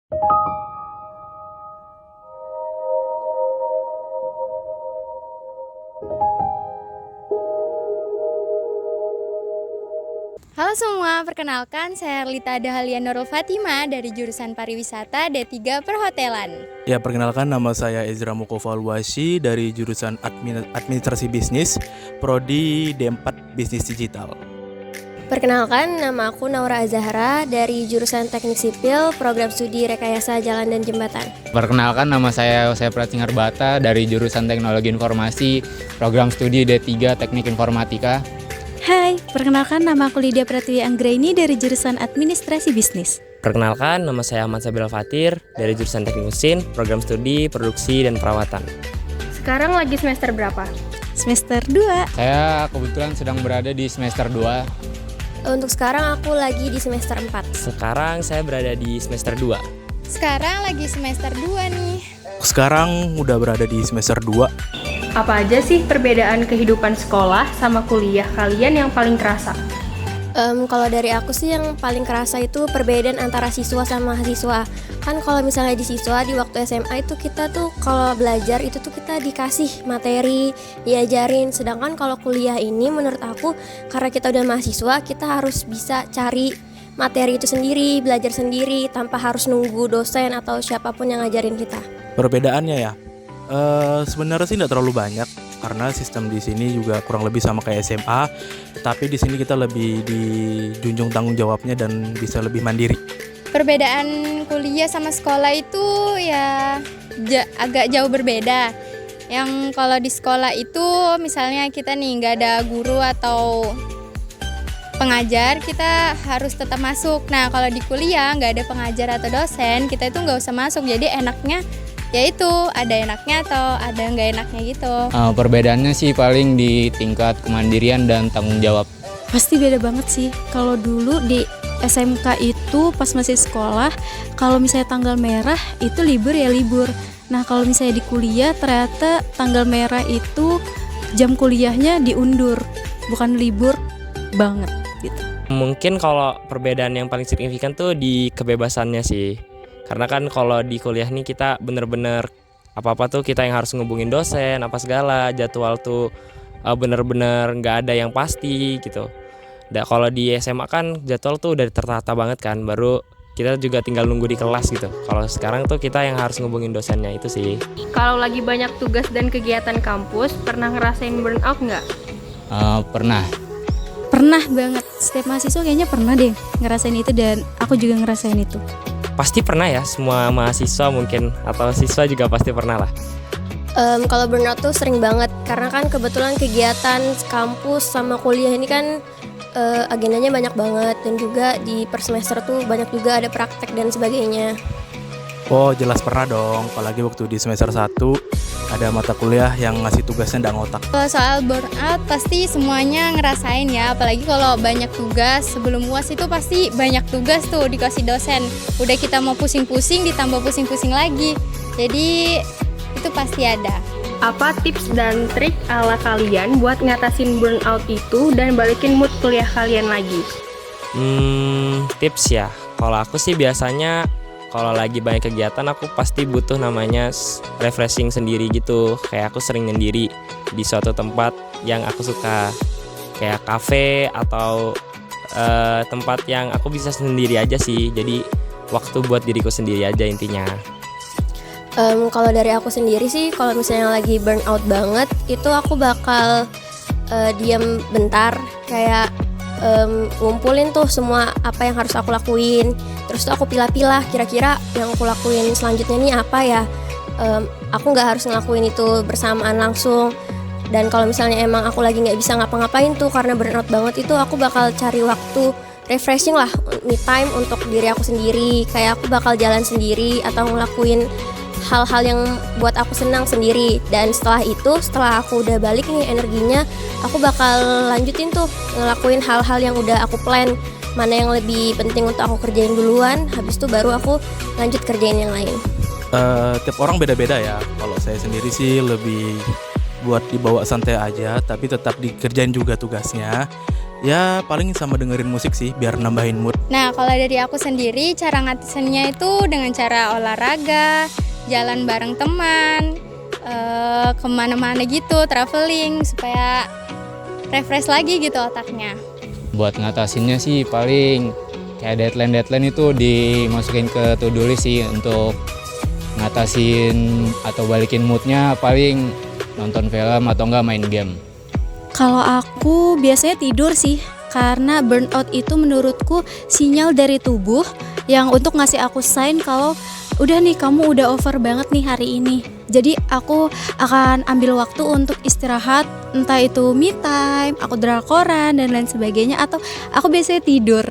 Halo semua, perkenalkan saya Erlita Dahalia Nurul Fatima dari jurusan Pariwisata D3 Perhotelan. Ya, perkenalkan nama saya Ezra Mukovalwashi dari jurusan Administrasi Bisnis, Prodi D4 Bisnis Digital. Perkenalkan, nama aku Naura Azahra dari jurusan Teknik Sipil, Program Studi Rekayasa Jalan dan Jembatan. Perkenalkan, nama saya Pratsingharbata dari jurusan Teknologi Informasi, Program Studi D3 Teknik Informatika. Hai, perkenalkan nama aku Lydia Pratiwi Anggraini dari jurusan Administrasi Bisnis. Perkenalkan, nama saya Ahmad Sabil Fatir dari jurusan Teknik Mesin, Program Studi Produksi dan Perawatan. Sekarang lagi semester berapa? Semester 2. Saya kebetulan sedang berada di semester 2. Untuk sekarang aku lagi di semester 4. Sekarang saya berada di semester 2. Sekarang lagi semester 2 nih. Sekarang udah berada di semester 2. Apa aja sih perbedaan kehidupan sekolah sama kuliah kalian yang paling terasa? Kalau dari aku sih yang paling kerasa itu perbedaan antara siswa sama mahasiswa. Kan kalau misalnya di siswa di waktu SMA itu kita tuh kalau belajar itu tuh kita dikasih materi, diajarin. Sedangkan kalau kuliah ini menurut aku karena kita udah mahasiswa, kita harus bisa cari materi itu sendiri, belajar sendiri tanpa harus nunggu dosen atau siapapun yang ngajarin kita. Perbedaannya ya, sebenarnya sih tidak terlalu banyak karena sistem di sini juga kurang lebih sama kayak SMA, tetapi di sini kita lebih dijunjung tanggung jawabnya dan bisa lebih mandiri. Perbedaan kuliah sama sekolah itu ya agak jauh berbeda. Yang kalau di sekolah itu misalnya kita nih nggak ada guru atau pengajar, kita harus tetap masuk. Nah kalau di kuliah nggak ada pengajar atau dosen, kita itu nggak usah masuk. Jadi enaknya yaitu ada enaknya atau ada nggak enaknya gitu. Perbedaannya sih paling di tingkat kemandirian dan tanggung jawab. Pasti beda banget sih. Kalau dulu di SMK itu pas masih sekolah, kalau misalnya tanggal merah itu libur ya libur. Nah kalau misalnya di kuliah ternyata tanggal merah itu jam kuliahnya diundur, bukan libur banget gitu. Mungkin kalau perbedaan yang paling signifikan tuh di kebebasannya sih. Karena kan kalau di kuliah nih kita bener-bener apa-apa tuh kita yang harus ngubungin dosen, apa segala, jadwal tuh bener-bener nggak ada yang pasti gitu. Dan kalau di SMA kan jadwal tuh udah tertata banget kan, baru kita juga tinggal nunggu di kelas gitu. Kalau sekarang tuh kita yang harus ngubungin dosennya itu sih. Kalau lagi banyak tugas dan kegiatan kampus, pernah ngerasain burnout nggak? Pernah. Pernah banget, setiap mahasiswa kayaknya pernah deh ngerasain itu dan aku juga ngerasain itu. Pasti pernah ya, semua mahasiswa mungkin atau siswa juga pasti pernah lah. Kalau burnout tuh sering banget karena kan kebetulan kegiatan kampus sama kuliah ini kan agendanya banyak banget dan juga di per semester tuh banyak juga ada praktek dan sebagainya. Oh jelas pernah dong, apalagi waktu di semester 1 ada mata kuliah yang ngasih tugasnya ndak ngotak. Kalau soal burnout pasti semuanya ngerasain ya, apalagi kalau banyak tugas. Sebelum UAS itu pasti banyak tugas tuh dikasih dosen. Udah kita mau pusing-pusing ditambah pusing-pusing lagi. Jadi itu pasti ada. Apa tips dan trik ala kalian buat ngatasin burnout itu dan balikin mood kuliah kalian lagi? Tips ya, kalau aku sih biasanya kalau lagi banyak kegiatan aku pasti butuh namanya refreshing sendiri gitu. Kayak aku sering sendiri di suatu tempat yang aku suka, kayak kafe atau tempat yang aku bisa sendiri aja sih. Jadi waktu buat diriku sendiri aja intinya. Kalau dari aku sendiri sih, kalau misalnya lagi burnout banget, itu aku bakal diam bentar, kayak ngumpulin tuh semua apa yang harus aku lakuin. Terus tuh aku pilah-pilah kira-kira yang aku lakuin selanjutnya nih apa ya. Aku nggak harus ngelakuin itu bersamaan langsung. Dan kalau misalnya emang aku lagi nggak bisa ngapa-ngapain tuh karena burnout banget, itu aku bakal cari waktu refreshing lah, me time untuk diri aku sendiri. Kayak aku bakal jalan sendiri atau ngelakuin hal-hal yang buat aku senang sendiri. Dan setelah itu, setelah aku udah balik nih energinya, aku bakal lanjutin tuh ngelakuin hal-hal yang udah aku plan. Mana yang lebih penting untuk aku kerjain duluan, habis itu baru aku lanjut kerjain yang lain. Tiap orang beda-beda ya. Kalau saya sendiri sih lebih buat dibawa santai aja, tapi tetap dikerjain juga tugasnya. Ya paling sama dengerin musik sih biar nambahin mood. Nah, kalau dari aku sendiri, cara ngatasinnya itu dengan cara olahraga, jalan bareng teman, kemana-mana gitu, traveling, supaya refresh lagi gitu otaknya. Buat ngatasinnya sih paling kayak deadline itu dimasukin ke to-do list sih untuk ngatasin atau balikin moodnya, paling nonton film atau enggak main game. Kalau aku biasanya tidur sih, karena burnout itu menurutku sinyal dari tubuh yang untuk ngasih aku sign kalau udah nih kamu udah over banget nih hari ini. Jadi aku akan ambil waktu untuk istirahat, entah itu me time, aku drakoran dan lain sebagainya, atau aku biasanya tidur.